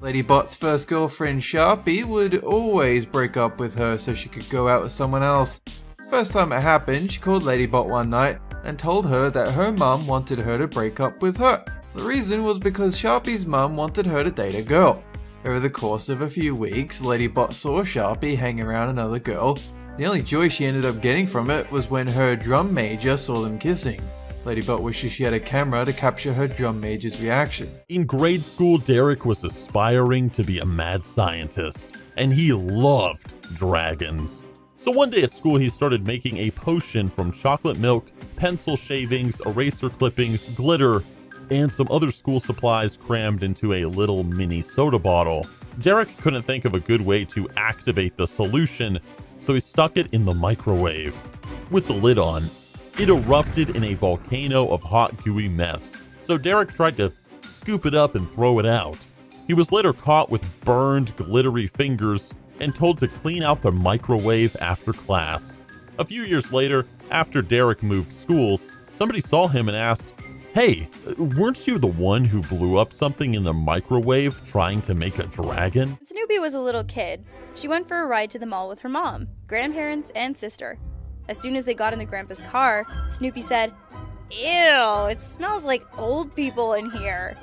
Ladybot's first girlfriend, Sharpie, would always break up with her so she could go out with someone else. First time it happened, she called Ladybot one night and told her that her mum wanted her to break up with her. The reason was because Sharpie's mum wanted her to date a girl. Over the course of a few weeks, Ladybot saw Sharpie hang around another girl. The only joy she ended up getting from it was when her drum major saw them kissing. Ladybot wishes she had a camera to capture her drum major's reaction. In grade school, Derek was aspiring to be a mad scientist, and he loved dragons. So one day at school, he started making a potion from chocolate milk, pencil shavings, eraser clippings, glitter, and some other school supplies crammed into a little mini soda bottle. Derek couldn't think of a good way to activate the solution, so he stuck it in the microwave. With the lid on, it erupted in a volcano of hot, gooey mess, so Derek tried to scoop it up and throw it out. He was later caught with burned, glittery fingers and told to clean out the microwave after class. A few years later, after Derek moved schools, somebody saw him and asked, "Hey, weren't you the one who blew up something in the microwave trying to make a dragon?" Snoopy was a little kid. She went for a ride to the mall with her mom, grandparents, and sister. As soon as they got in the grandpa's car, Snoopy said, "Ew, it smells like old people in here."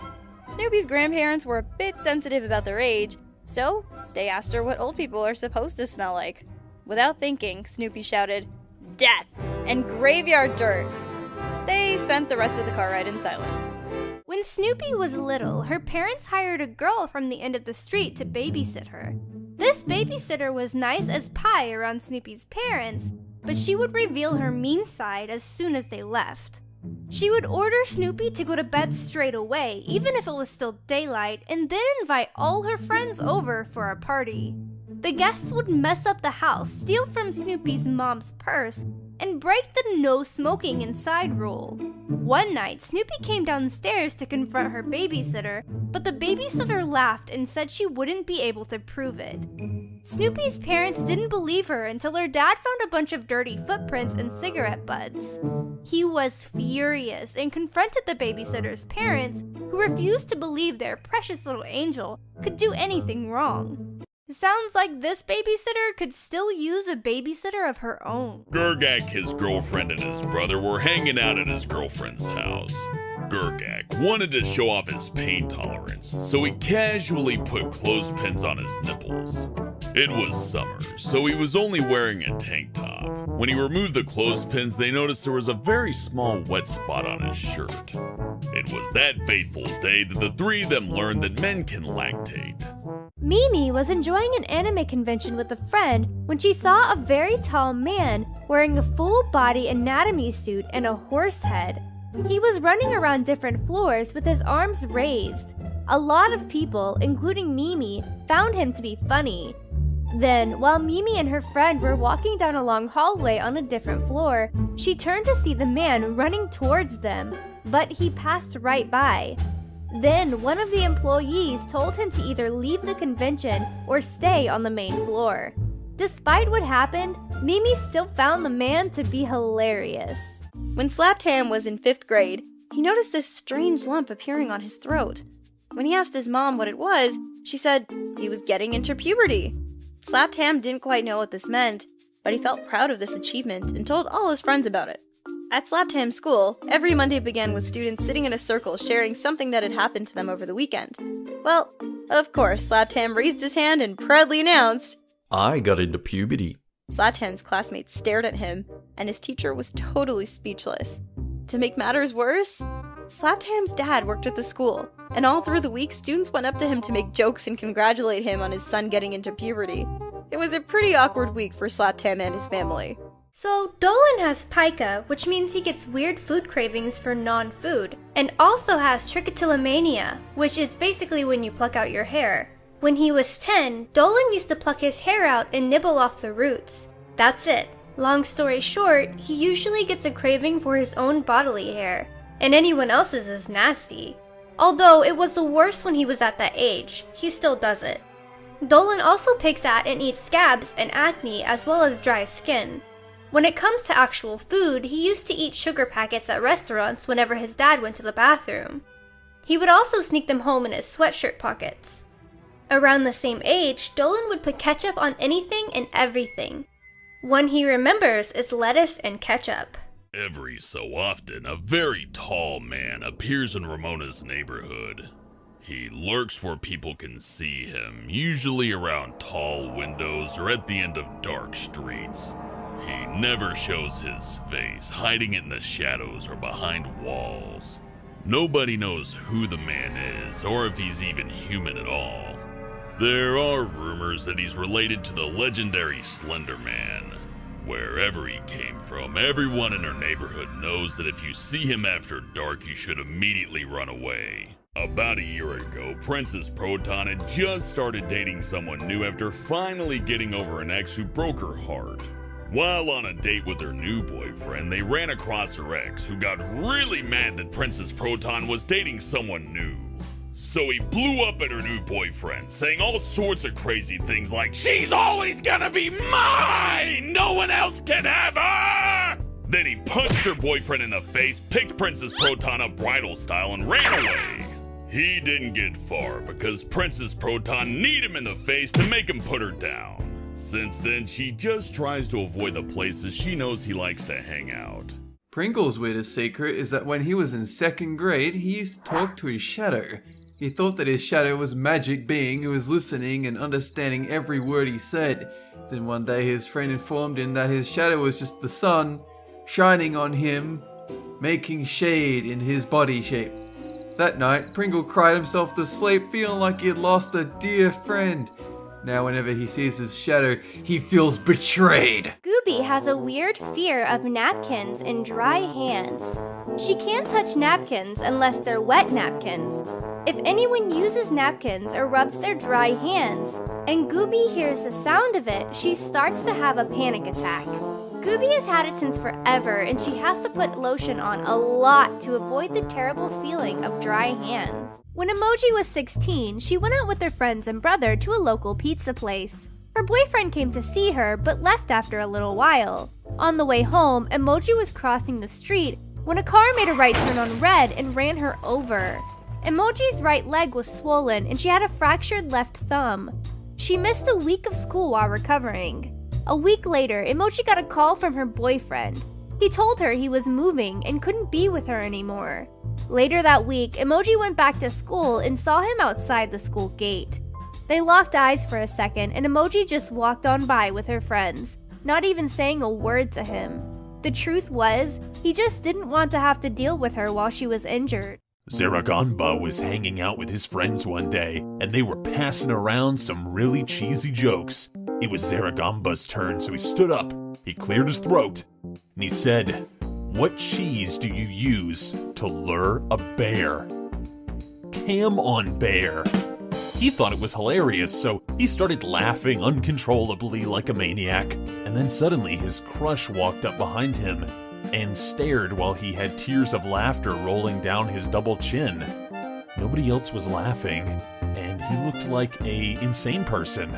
Snoopy's grandparents were a bit sensitive about their age, so they asked her what old people are supposed to smell like. Without thinking, Snoopy shouted, "Death and graveyard dirt." They spent the rest of the car ride in silence. When Snoopy was little, her parents hired a girl from the end of the street to babysit her. This babysitter was nice as pie around Snoopy's parents, but she would reveal her mean side as soon as they left. She would order Snoopy to go to bed straight away, even if it was still daylight, and then invite all her friends over for a party. The guests would mess up the house, steal from Snoopy's mom's purse, and break the no smoking inside rule. One night, Snoopy came downstairs to confront her babysitter, but the babysitter laughed and said she wouldn't be able to prove it. Snoopy's parents didn't believe her until her dad found a bunch of dirty footprints and cigarette butts. He was furious and confronted the babysitter's parents, who refused to believe their precious little angel could do anything wrong. Sounds like this babysitter could still use a babysitter of her own. Gergak, his girlfriend, and his brother were hanging out at his girlfriend's house. Gergak wanted to show off his pain tolerance, so he casually put clothespins on his nipples. It was summer, so he was only wearing a tank top. When he removed the clothespins, they noticed there was a very small wet spot on his shirt. It was that fateful day that the three of them learned that men can lactate. Mimi was enjoying an anime convention with a friend when she saw a very tall man wearing a full-body anatomy suit and a horse head. He was running around different floors with his arms raised. A lot of people, including Mimi, found him to be funny. Then, while Mimi and her friend were walking down a long hallway on a different floor, she turned to see the man running towards them, but he passed right by. Then, one of the employees told him to either leave the convention or stay on the main floor. Despite what happened, Mimi still found the man to be hilarious. When Slapped Ham was in 5th grade, he noticed this strange lump appearing on his throat. When he asked his mom what it was, she said he was getting into puberty. Slapped Ham didn't quite know what this meant, but he felt proud of this achievement and told all his friends about it. At Slapped Ham School, every Monday began with students sitting in a circle sharing something that had happened to them over the weekend. Well, of course, Slapped Ham raised his hand and proudly announced, "I got into puberty." Slapped Ham's classmates stared at him, and his teacher was totally speechless. To make matters worse, Slapped Ham's dad worked at the school, and all through the week, students went up to him to make jokes and congratulate him on his son getting into puberty. It was a pretty awkward week for Slapped Ham and his family. So, Dolan has pica, which means he gets weird food cravings for non-food, and also has trichotillomania, which is basically when you pluck out your hair. When he was 10, Dolan used to pluck his hair out and nibble off the roots. That's it. Long story short, he usually gets a craving for his own bodily hair, and anyone else's is nasty. Although it was the worst when he was at that age, he still does it. Dolan also picks at and eats scabs and acne as well as dry skin. When it comes to actual food, he used to eat sugar packets at restaurants whenever his dad went to the bathroom. He would also sneak them home in his sweatshirt pockets. Around the same age, Dolan would put ketchup on anything and everything. One he remembers is lettuce and ketchup. Every so often, a very tall man appears in Ramona's neighborhood. He lurks where people can see him, usually around tall windows or at the end of dark streets. He never shows his face, hiding in the shadows or behind walls. Nobody knows who the man is, or if he's even human at all. There are rumors that he's related to the legendary Slender Man. Wherever he came from, everyone in our neighborhood knows that if you see him after dark, you should immediately run away. About a year ago, Princess Proton had just started dating someone new after finally getting over an ex who broke her heart. While on a date with her new boyfriend, they ran across her ex, who got really mad that Princess Proton was dating someone new. So he blew up at her new boyfriend, saying all sorts of crazy things like, "She's always gonna be mine! No one else can have her!" Then he punched her boyfriend in the face, picked Princess Proton up bridal style, and ran away. He didn't get far because Princess Proton kneed him in the face to make him put her down. Since then, she just tries to avoid the places she knows he likes to hang out. Pringle's weirdest secret is that when he was in 2nd grade, he used to talk to his shadow. He thought that his shadow was a magic being who was listening and understanding every word he said. Then one day his friend informed him that his shadow was just the sun shining on him, making shade in his body shape. That night, Pringle cried himself to sleep, feeling like he had lost a dear friend. Now whenever he sees his shadow, he feels betrayed. Gooby has a weird fear of napkins and dry hands. She can't touch napkins unless they're wet napkins. If anyone uses napkins or rubs their dry hands, and Gooby hears the sound of it, she starts to have a panic attack. Gooby has had it since forever, and she has to put lotion on a lot to avoid the terrible feeling of dry hands. When Emoji was 16, she went out with her friends and brother to a local pizza place. Her boyfriend came to see her, but left after a little while. On the way home, Emoji was crossing the street when a car made a right turn on red and ran her over. Emoji's right leg was swollen and she had a fractured left thumb. She missed a week of school while recovering. A week later, Emoji got a call from her boyfriend. He told her he was moving and couldn't be with her anymore. Later that week, Emoji went back to school and saw him outside the school gate. They locked eyes for a second and Emoji just walked on by with her friends, not even saying a word to him. The truth was, he just didn't want to have to deal with her while she was injured. Zaraganba was hanging out with his friends one day, and they were passing around some really cheesy jokes. It was Zaragamba's turn, so he stood up, he cleared his throat, and he said, "What cheese do you use to lure a bear?" Cam on bear. He thought it was hilarious, so he started laughing uncontrollably like a maniac, and then suddenly his crush walked up behind him and stared while he had tears of laughter rolling down his double chin. Nobody else was laughing, and he looked like an insane person.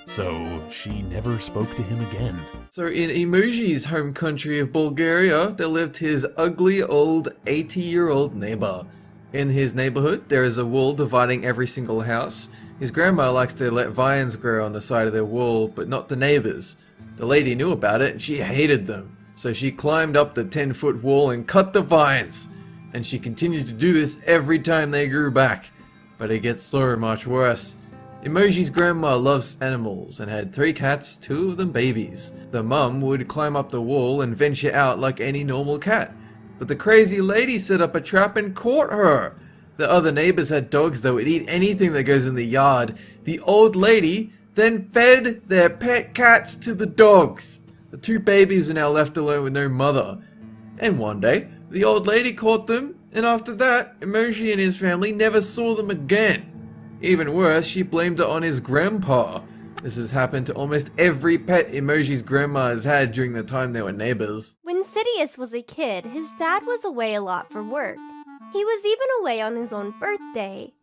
So she never spoke to him again. So in Emoji's home country of Bulgaria, there lived his ugly old 80-year-old neighbor. In his neighborhood, there is a wall dividing every single house. His grandma likes to let vines grow on the side of their wall, but not the neighbors. The lady knew about it and she hated them. So she climbed up the 10-foot wall and cut the vines. And she continued to do this every time they grew back. But it gets so much worse. Emoji's grandma loves animals and had 3 cats, 2 of them babies. The mum would climb up the wall and venture out like any normal cat. But the crazy lady set up a trap and caught her. The other neighbors had dogs that would eat anything that goes in the yard. The old lady then fed their pet cats to the dogs. The 2 babies are now left alone with no mother. And one day, the old lady caught them, and after that, Emoji and his family never saw them again. Even worse, she blamed it on his grandpa. This has happened to almost every pet Emoji's grandma has had during the time they were neighbors. When Sidious was a kid, his dad was away a lot for work. He was even away on his own birthday.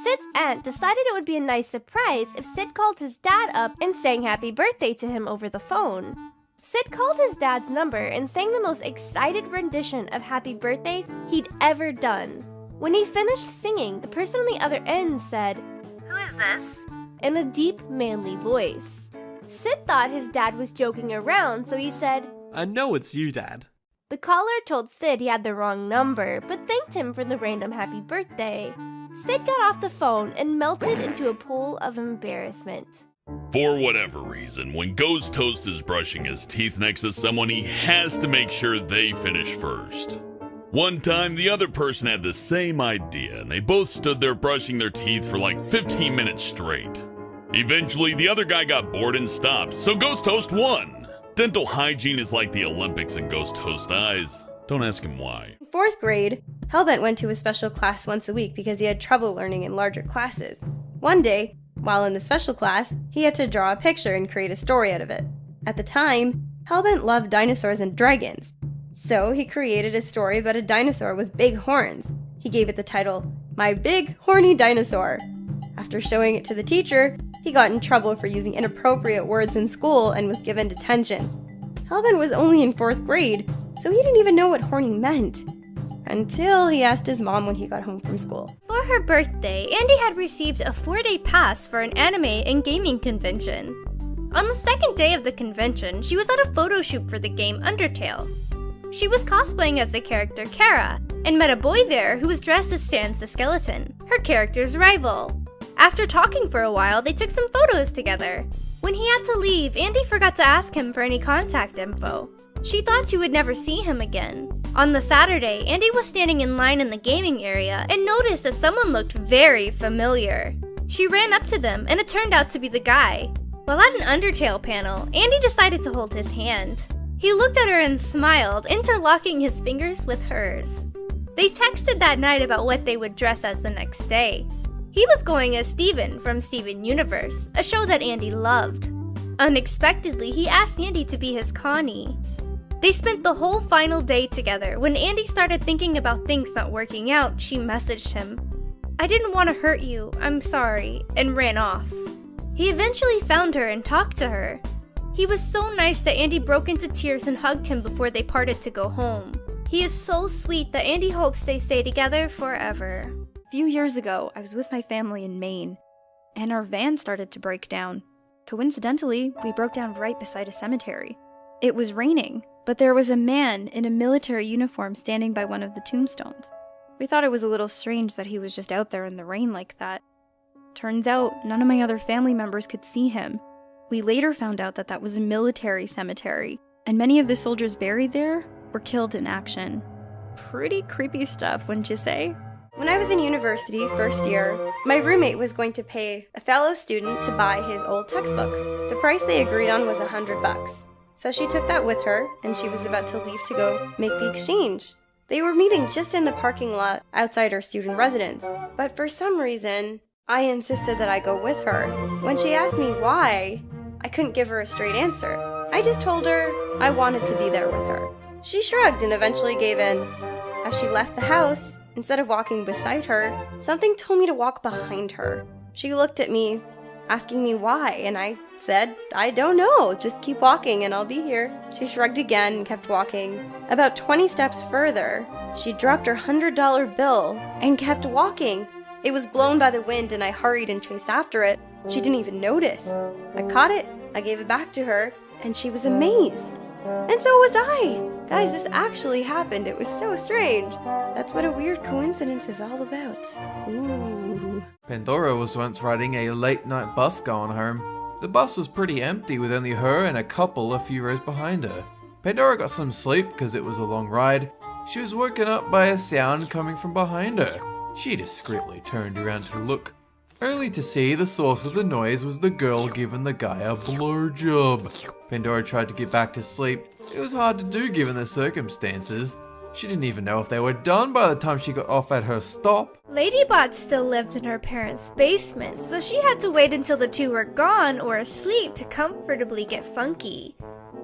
Sid's aunt decided it would be a nice surprise if Sid called his dad up and sang happy birthday to him over the phone. Sid called his dad's number and sang the most excited rendition of happy birthday he'd ever done. When he finished singing, the person on the other end said, "Who is this?" in a deep, manly voice. Sid thought his dad was joking around, so he said, I know it's you, Dad. The caller told Sid he had the wrong number, but thanked him for the random happy birthday. Sid got off the phone and melted into a pool of embarrassment. For whatever reason, when Ghost Toast is brushing his teeth next to someone, he has to make sure they finish first. One time, the other person had the same idea, and they both stood there brushing their teeth for like 15 minutes straight. Eventually, the other guy got bored and stopped, so Ghost Toast won. Dental hygiene is like the Olympics in Ghost Toast's eyes. Don't ask him why. In 4th grade, Hellbent went to a special class once a week because he had trouble learning in larger classes. One day, while in the special class, he had to draw a picture and create a story out of it. At the time, Hellbent loved dinosaurs and dragons, so he created a story about a dinosaur with big horns. He gave it the title, My Big Horny Dinosaur. After showing it to the teacher, he got in trouble for using inappropriate words in school and was given detention. Hellbent was only in 4th grade, so he didn't even know what horny meant. Until he asked his mom when he got home from school. For her birthday, Andy had received a 4-day pass for an anime and gaming convention. On the second day of the convention, she was at a photo shoot for the game Undertale. She was cosplaying as the character Kara, and met a boy there who was dressed as Sans the Skeleton, her character's rival. After talking for a while, they took some photos together. When he had to leave, Andy forgot to ask him for any contact info. She thought she would never see him again. On the Saturday, Andy was standing in line in the gaming area and noticed that someone looked very familiar. She ran up to them, and it turned out to be the guy. While at an Undertale panel, Andy decided to hold his hand. He looked at her and smiled, interlocking his fingers with hers. They texted that night about what they would dress as the next day. He was going as Steven from Steven Universe, a show that Andy loved. Unexpectedly, he asked Andy to be his Connie. They spent the whole final day together. When Andy started thinking about things not working out, she messaged him, I didn't want to hurt you, I'm sorry, and ran off. He eventually found her and talked to her. He was so nice that Andy broke into tears and hugged him before they parted to go home. He is so sweet that Andy hopes they stay together forever. A few years ago, I was with my family in Maine, and our van started to break down. Coincidentally, we broke down right beside a cemetery. It was raining, but there was a man in a military uniform standing by one of the tombstones. We thought it was a little strange that he was just out there in the rain like that. Turns out, none of my other family members could see him. We later found out that that was a military cemetery, and many of the soldiers buried there were killed in action. Pretty creepy stuff, wouldn't you say? When I was in university, first year, my roommate was going to pay a fellow student to buy his old textbook. The price they agreed on was $100. So she took that with her, and she was about to leave to go make the exchange. They were meeting just in the parking lot outside her student residence, but for some reason, I insisted that I go with her. When she asked me why, I couldn't give her a straight answer. I just told her I wanted to be there with her. She shrugged and eventually gave in. As she left the house, instead of walking beside her, something told me to walk behind her. She looked at me, asking me why, and I said, I don't know, just keep walking and I'll be here. She shrugged again and kept walking. About 20 steps further, she dropped her $100 bill and kept walking. It was blown by the wind and I hurried and chased after it. She didn't even notice. I caught it, I gave it back to her, and she was amazed. And so was I! Guys, this actually happened. It was so strange. That's what a weird coincidence is all about. Ooh. Pandora was once riding a late-night bus going home. The bus was pretty empty with only her and a couple a few rows behind her. Pandora got some sleep because it was a long ride. She was woken up by a sound coming from behind her. She discreetly turned around to look, only to see the source of the noise was the girl giving the guy a blowjob. Pandora tried to get back to sleep. It was hard to do given the circumstances. She didn't even know if they were done by the time she got off at her stop. Ladybot still lived in her parents' basement, so she had to wait until the two were gone or asleep to comfortably get funky.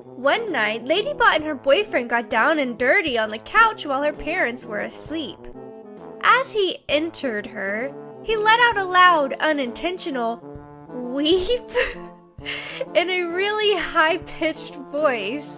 One night, Ladybot and her boyfriend got down and dirty on the couch while her parents were asleep. As he entered her, he let out a loud, unintentional weep in a really high-pitched voice.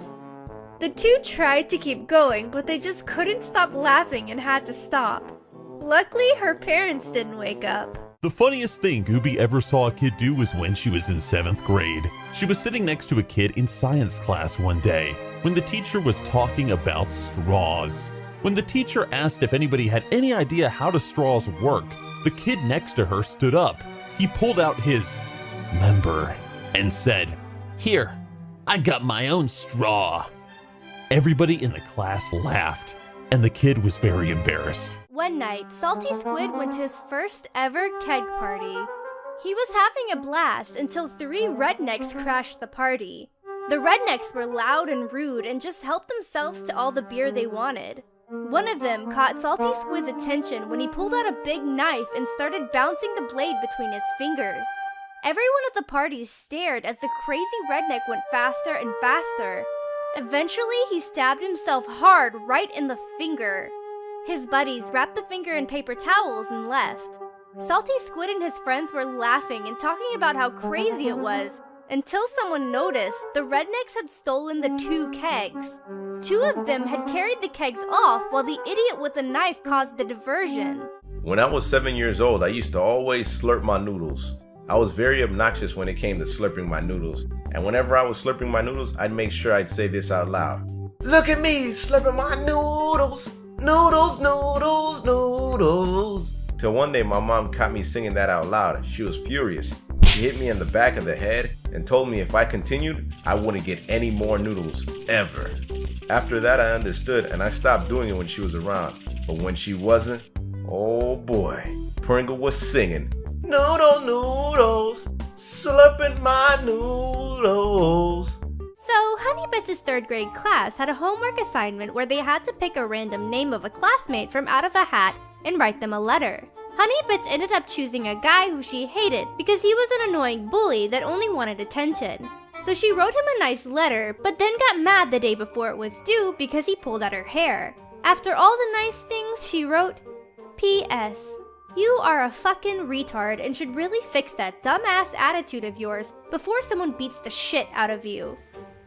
The two tried to keep going, but they just couldn't stop laughing and had to stop. Luckily, her parents didn't wake up. The funniest thing Gooby ever saw a kid do was when she was in 7th grade. She was sitting next to a kid in science class one day when the teacher was talking about straws. When the teacher asked if anybody had any idea how the straws work, the kid next to her stood up. He pulled out his member and said, "Here, I got my own straw." Everybody in the class laughed, and the kid was very embarrassed. One night, Salty Squid went to his first ever keg party. He was having a blast until 3 rednecks crashed the party. The rednecks were loud and rude and just helped themselves to all the beer they wanted. One of them caught Salty Squid's attention when he pulled out a big knife and started bouncing the blade between his fingers. Everyone at the party stared as the crazy redneck went faster and faster. Eventually, he stabbed himself hard right in the finger. His buddies wrapped the finger in paper towels and left. Salty Squid and his friends were laughing and talking about how crazy it was, until someone noticed the rednecks had stolen the 2 kegs. 2 of them had carried the kegs off while the idiot with the knife caused the diversion. When I was 7 years old, I used to always slurp my noodles. I was very obnoxious when it came to slurping my noodles. And whenever I was slurping my noodles, I'd make sure I'd say this out loud. "Look at me, slurping my noodles. Noodles, noodles, noodles." Till one day my mom caught me singing that out loud. She was furious. She hit me in the back of the head and told me if I continued, I wouldn't get any more noodles, ever. After that I understood and I stopped doing it when she was around. But when she wasn't, oh boy, Pringle was singing, "Noodle, noodles, slurping my noodles." So, Honeybits' 3rd grade class had a homework assignment where they had to pick a random name of a classmate from out of a hat and write them a letter. Honeybits ended up choosing a guy who she hated because he was an annoying bully that only wanted attention. So she wrote him a nice letter, but then got mad the day before it was due because he pulled out her hair. After all the nice things, she wrote, "P.S. You are a fucking retard and should really fix that dumbass attitude of yours before someone beats the shit out of you."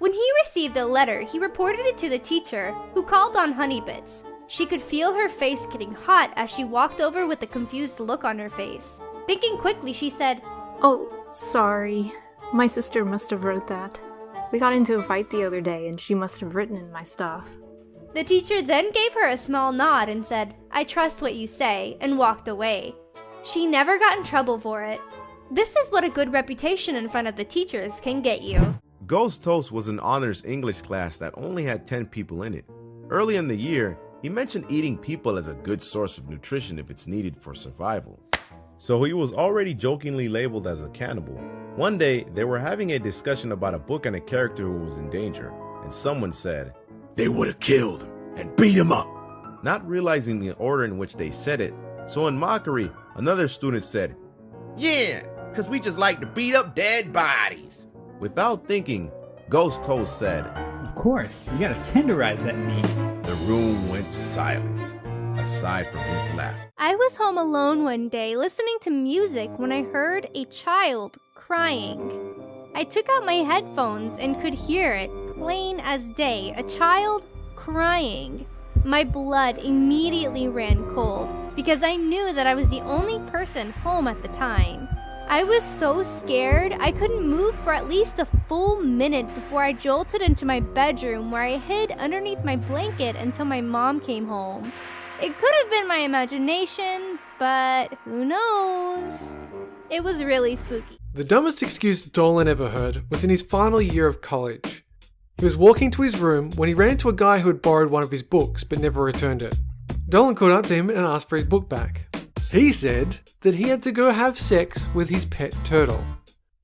When he received the letter, he reported it to the teacher, who called on Honeybits. She could feel her face getting hot as she walked over with a confused look on her face. Thinking quickly, she said, "Oh, sorry. My sister must have wrote that. We got into a fight the other day and she must have written in my stuff." The teacher then gave her a small nod and said, "I trust what you say," and walked away. She never got in trouble for it. This is what a good reputation in front of the teachers can get you. Ghost Toast was an honors English class that only had 10 people in it. Early in the year, he mentioned eating people as a good source of nutrition if it's needed for survival. So he was already jokingly labeled as a cannibal. One day, they were having a discussion about a book and a character who was in danger, and someone said, "They would have killed him and beat him up," not realizing the order in which they said it. So in mockery, another student said, "Yeah, because we just like to beat up dead bodies." Without thinking, Ghost Toast said, "Of course, you gotta tenderize that meat." The room went silent, aside from his laugh. I was home alone one day listening to music when I heard a child crying. I took out my headphones and could hear it, plain as day, a child crying. My blood immediately ran cold because I knew that I was the only person home at the time. I was so scared I couldn't move for at least a full minute before I jolted into my bedroom where I hid underneath my blanket until my mom came home. It could have been my imagination, but who knows? It was really spooky. The dumbest excuse Dolan ever heard was in his final year of college. He was walking to his room when he ran into a guy who had borrowed one of his books but never returned it. Dolan called up to him and asked for his book back. He said that he had to go have sex with his pet turtle.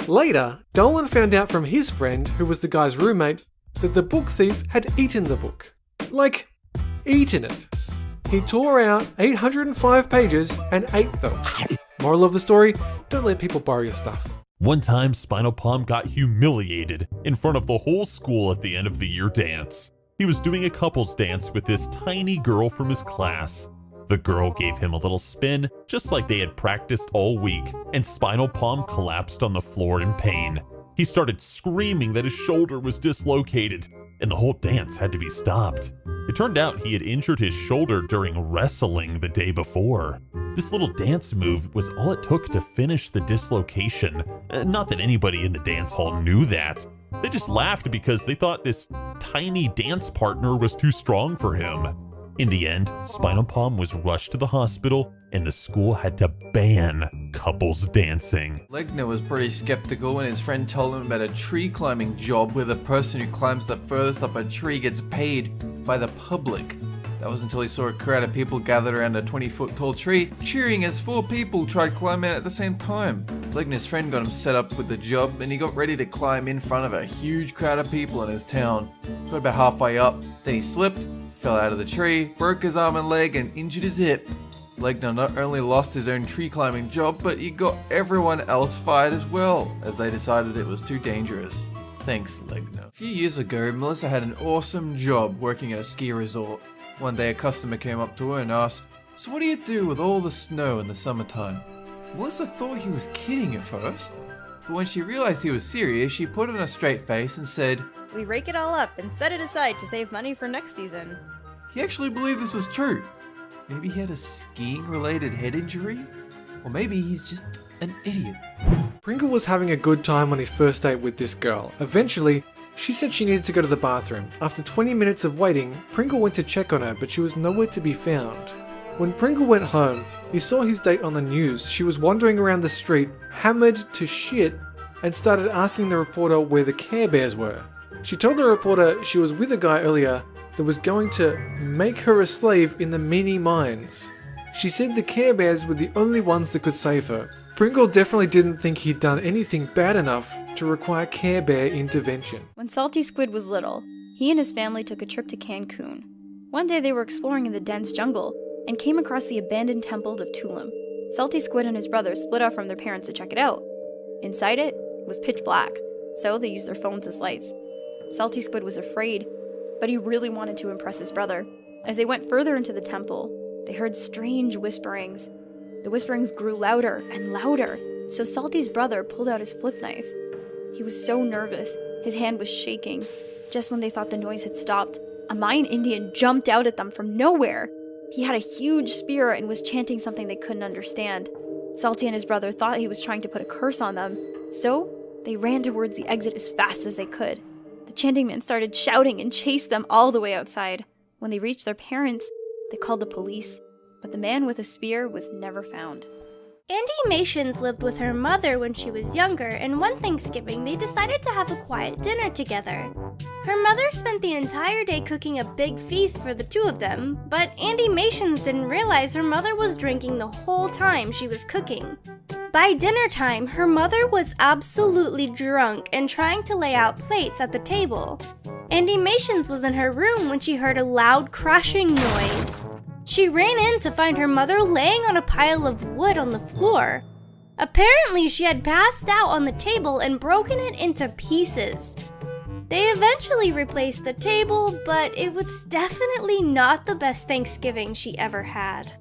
Later, Dolan found out from his friend, who was the guy's roommate, that the book thief had eaten the book. Like, eaten it. He tore out 805 pages and ate them. Moral of the story, don't let people borrow your stuff. One time, Spinal Palm got humiliated in front of the whole school at the end of the year dance. He was doing a couples dance with this tiny girl from his class. The girl gave him a little spin, just like they had practiced all week, and Spinal Palm collapsed on the floor in pain. He started screaming that his shoulder was dislocated, and the whole dance had to be stopped. It turned out he had injured his shoulder during wrestling the day before. This little dance move was all it took to finish the dislocation. Not that anybody in the dance hall knew that. They just laughed because they thought this tiny dance partner was too strong for him. In the end, Spinal Palm was rushed to the hospital and the school had to ban couples dancing. Legner was pretty skeptical when his friend told him about a tree climbing job where the person who climbs the furthest up a tree gets paid by the public. That was until he saw a crowd of people gathered around a 20-foot tall tree, cheering as 4 people tried climbing at the same time. Legner's friend got him set up with the job and he got ready to climb in front of a huge crowd of people in his town. Got about halfway up, then he slipped, fell out of the tree, broke his arm and leg and injured his hip. Legner not only lost his own tree climbing job, but he got everyone else fired as well, as they decided it was too dangerous. Thanks, Legner. A few years ago, Melissa had an awesome job working at a ski resort. One day a customer came up to her and asked, "So what do you do with all the snow in the summertime?" Melissa thought he was kidding at first, but when she realized he was serious, she put on a straight face and said, "We rake it all up and set it aside to save money for next season." He actually believed this was true. Maybe he had a skiing-related head injury? Or maybe he's just an idiot. Pringle was having a good time on his first date with this girl. Eventually, she said she needed to go to the bathroom. After 20 minutes of waiting, Pringle went to check on her, but she was nowhere to be found. When Pringle went home, he saw his date on the news. She was wandering around the street, hammered to shit, and started asking the reporter where the Care Bears were. She told the reporter she was with a guy earlier that was going to make her a slave in the mini mines. She said the Care Bears were the only ones that could save her. Pringle definitely didn't think he'd done anything bad enough to require Care Bear intervention. When Salty Squid was little, he and his family took a trip to Cancun. One day they were exploring in the dense jungle and came across the abandoned temple of Tulum. Salty Squid and his brother split off from their parents to check it out. Inside it was pitch black, so they used their phones as lights. Salty Squid was afraid, but he really wanted to impress his brother. As they went further into the temple, they heard strange whisperings. The whisperings grew louder and louder, so Salty's brother pulled out his flip knife. He was so nervous, his hand was shaking. Just when they thought the noise had stopped, a Mayan Indian jumped out at them from nowhere. He had a huge spear and was chanting something they couldn't understand. Salty and his brother thought he was trying to put a curse on them, so they ran towards the exit as fast as they could. The chanting man started shouting and chased them all the way outside. When they reached their parents, they called the police, but the man with a spear was never found. Andy Mations lived with her mother when she was younger, and one Thanksgiving they decided to have a quiet dinner together. Her mother spent the entire day cooking a big feast for the two of them, but Andy Mations didn't realize her mother was drinking the whole time she was cooking. By dinner time, her mother was absolutely drunk and trying to lay out plates at the table. Andy Mations was in her room when she heard a loud crashing noise. She ran in to find her mother laying on a pile of wood on the floor. Apparently, she had passed out on the table and broken it into pieces. They eventually replaced the table, but it was definitely not the best Thanksgiving she ever had.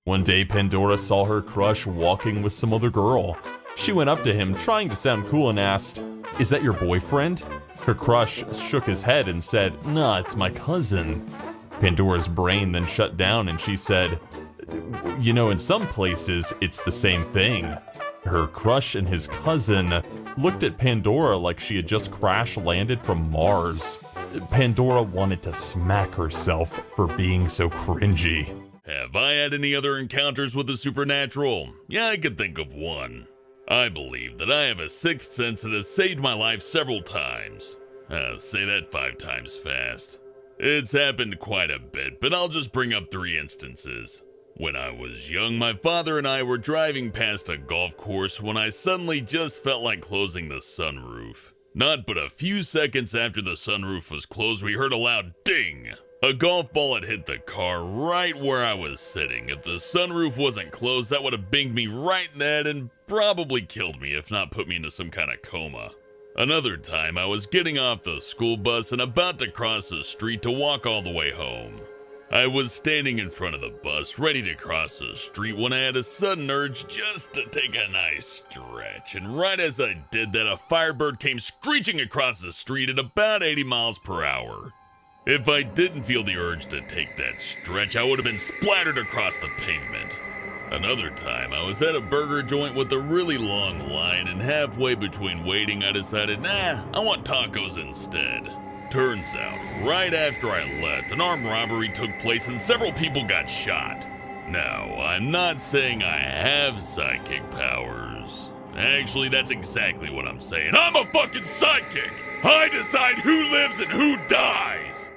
One day, Pandora saw her crush walking with some other girl. She went up to him, trying to sound cool, and asked, "Is that your boyfriend?" Her crush shook his head and said, "Nah, it's my cousin." Pandora's brain then shut down and she said, "You know, in some places, it's the same thing." Her crush and his cousin looked at Pandora like she had just crash-landed from Mars. Pandora wanted to smack herself for being so cringy. Have I had any other encounters with the supernatural? Yeah, I could think of one. I believe that I have a sixth sense that has saved my life several times. Say that 5 times fast. It's happened quite a bit, but I'll just bring up 3 instances. When I was young, my father and I were driving past a golf course when I suddenly just felt like closing the sunroof. Not but a few seconds after the sunroof was closed, we heard a loud ding. A golf ball had hit the car right where I was sitting. If the sunroof wasn't closed, that would have binged me right in the head and probably killed me, if not put me into some kind of coma. Another time, I was getting off the school bus and about to cross the street to walk all the way home. I was standing in front of the bus, ready to cross the street, when I had a sudden urge just to take a nice stretch. And right as I did that, a Firebird came screeching across the street at about 80 miles per hour. If I didn't feel the urge to take that stretch, I would have been splattered across the pavement. Another time, I was at a burger joint with a really long line, and halfway between waiting, I decided, I want tacos instead. Turns out, right after I left, an armed robbery took place and several people got shot. Now, I'm not saying I have psychic powers. Actually, that's exactly what I'm saying. I'm a fucking psychic! I decide who lives and who dies!